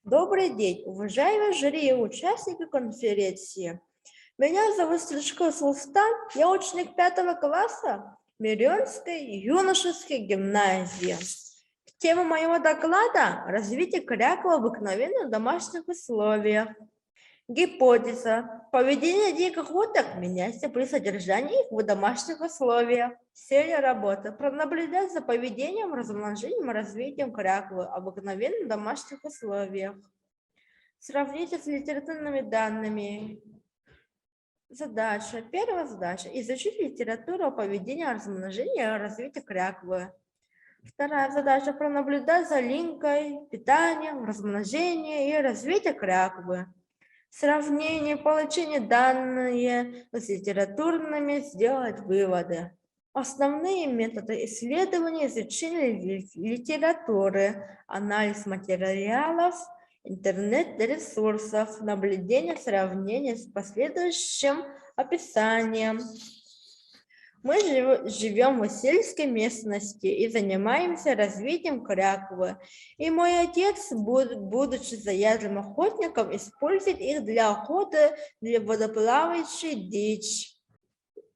Добрый день, уважаемые жюри и участники конференции. Меня зовут Слишков Султан, я ученик 5 класса Мирионской юношеской гимназии. Тема моего доклада – развитие кряков в обыкновенных домашних условиях. Гипотеза. Поведение диких уток меняется при содержании их в домашних условиях. Цель работы. Пронаблюдать за поведением, размножением и развитием кряквы в обыкновенных домашних условиях. Сравните с литературными данными. Задача. Первая задача. Изучить литературу о поведении, размножении и развитии кряквы. Вторая задача. Пронаблюдать за линкой, питанием, размножением и развитием кряквы. Сравнение, получение данных с литературными, сделать выводы. Основные методы исследования, изучения литературы, анализ материалов, интернет-ресурсов, наблюдение, сравнение с последующим описанием. Мы живем в сельской местности и занимаемся развитием кряквы. И мой отец, будучи заядлым охотником, использует их для охоты для водоплавающей дичи.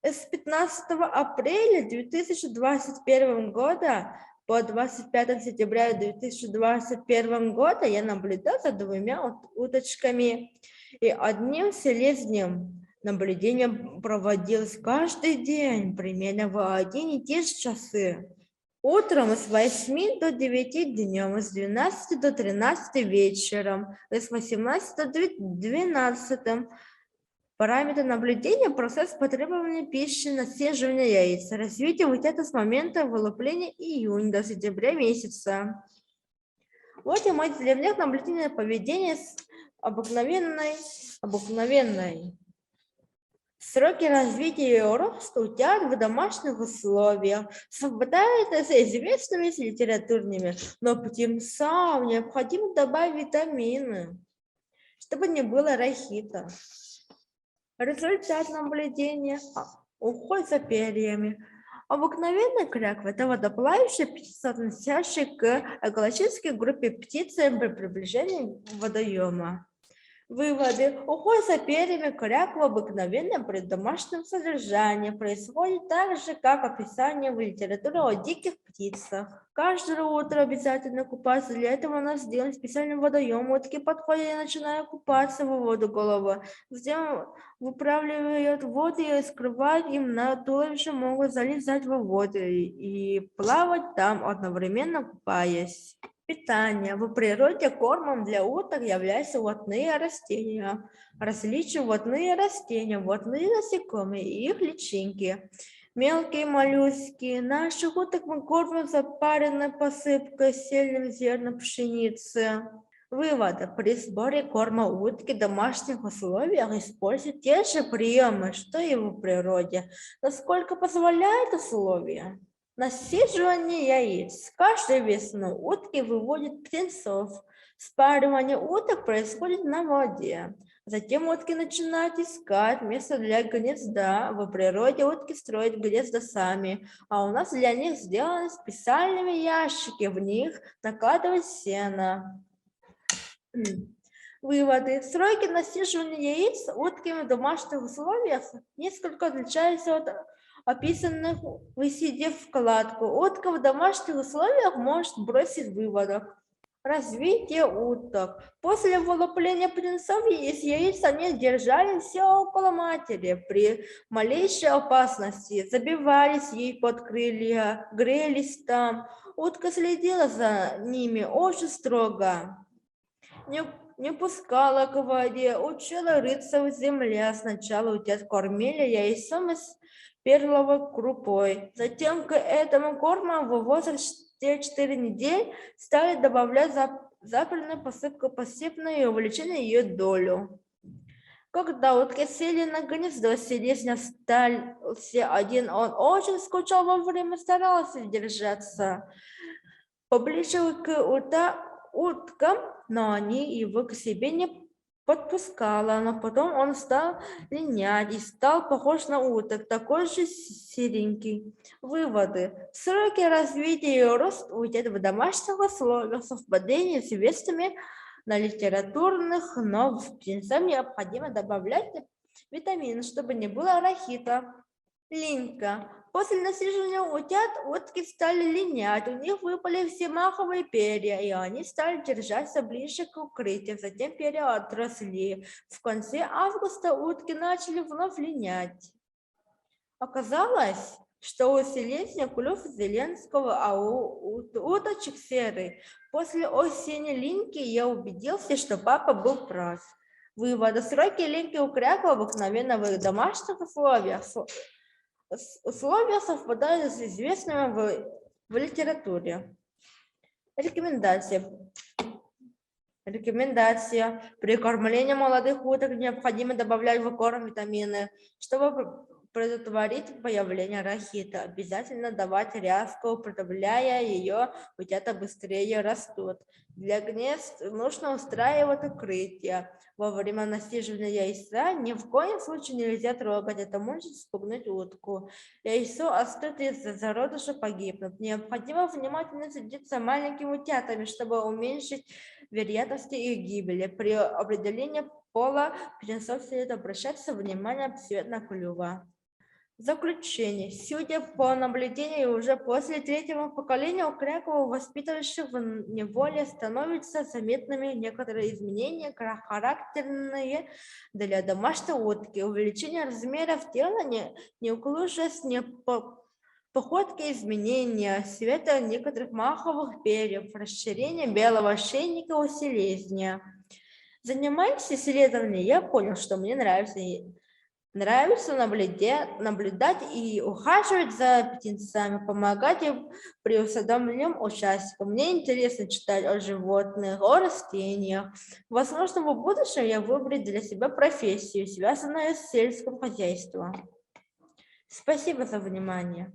С 15 апреля 2021 года по 25 сентября 2021 года я наблюдал за 2 уточками и одним селезнем. Наблюдение проводилось каждый день, примерно в 1 и те же часы. Утром с 8 до 9 днем, с 12 до 13 вечером, с 18 до 12. Параметры наблюдения, процесс потребования пищи, насиживания яиц, развитие вытета с момента вылупления июня до сентября месяца. Вот и мой дневник наблюдения поведения с обыкновенной. Сроки развития и роста утят в домашних условиях совпадают с известными литературными, но птенцам необходимо добавить витамины, чтобы не было рахита. Результат наблюдения – уход за перьями. Обыкновенная кряква – это водоплавающая птица, относящая к экологической группе птицы при приближении водоема. Выводы. Уход за перьями кряквы обыкновенно при домашнем содержании происходит так же, как описание в литературе о диких птицах. Каждое утро обязательно купаться. Для этого у нас сделан специальный водоем. Утки подходят и начинают купаться в воду головы. Затем выправляют воду и скрывают им на туловище, могут залезать в воду и плавать там, одновременно купаясь. Питание. В природе кормом для уток являются водные растения. Различные водные растения, водные насекомые и их личинки. Мелкие моллюски. Наших уток мы кормим запаренной посыпкой сельным зерном пшеницы. Выводы. При сборе корма утки в домашних условиях используют те же приемы, что и в природе, насколько позволяют условия. Насиживание яиц. Каждой весной утки выводят птенцов. Спаривание уток происходит на воде. Затем утки начинают искать место для гнезда. В природе утки строят гнезда сами, а у нас для них сделаны специальные ящики. В них накладывают сено. Выводы. Сроки насиживания яиц утками в домашних условиях несколько отличаются от описанных, высидев вкладку. Утка в домашних условиях может бросить выводок. Развитие уток. После вылупления птенцов из яиц они держались все около матери. При малейшей опасности забивались ей под крылья, грелись там. Утка следила за ними очень строго. Не пускала к воде, учила рыться в земле. Сначала утят кормили яйцом из перловой крупой. Затем к этому корму в возрасте 4 недели стали добавлять запренную посыпку постепенно и увеличили ее долю. Когда утки сели на гнездо, селезня остался один. Он очень скучал во время, старался держаться поближе к уткам, но они его к себе не подпускала, но потом он стал линять и стал похож на уток, такой же серенький. Выводы. Сроки развития и рост утят в домашних условиях совпадения с известными на литературных, но птенцам необходимо добавлять витамины, чтобы не было рахита. Линька. После насиживания утят утки стали линять, у них выпали все маховые перья, и они стали держаться ближе к укрытию, затем перья отросли. В конце августа утки начали вновь линять. Оказалось, что у селезня клюв зеленского, а у уточек серый. После осени линьки я убедился, что папа был прав. Выводы. Сроки линьки у кряква обыкновенно в домашних условиях. Условия совпадают с известными в литературе. Рекомендация. При кормлении молодых уток необходимо добавлять в корм витамины, чтобы предотвратить появление рахита. Обязательно давать ряску, употребляя ее, утята быстрее растут. Для гнезд нужно устраивать укрытие. Во время насиживания яйца ни в коем случае нельзя трогать, это может спугнуть утку. Яйцо остыт и зародыши погибнут. Необходимо внимательно следить за маленькими утятами, чтобы уменьшить вероятности их гибели. При определении пола птенцов следует обращать внимание на цвет клюва. Заключение. Судя по наблюдению, уже после третьего поколения у кряков, воспитывающих в неволе, становятся заметными некоторые изменения, характерные для домашней утки. Увеличение размеров тела, неуклюжесть, походка, изменения цвета некоторых маховых перьев, расширение белого ошейника у селезня. Занимаясь исследованием, я понял, что мне нравится наблюдать и ухаживать за птенцами, помогать им при усадебном участке. Мне интересно читать о животных, о растениях. Возможно, в будущем я выберу для себя профессию, связанную с сельским хозяйством. Спасибо за внимание.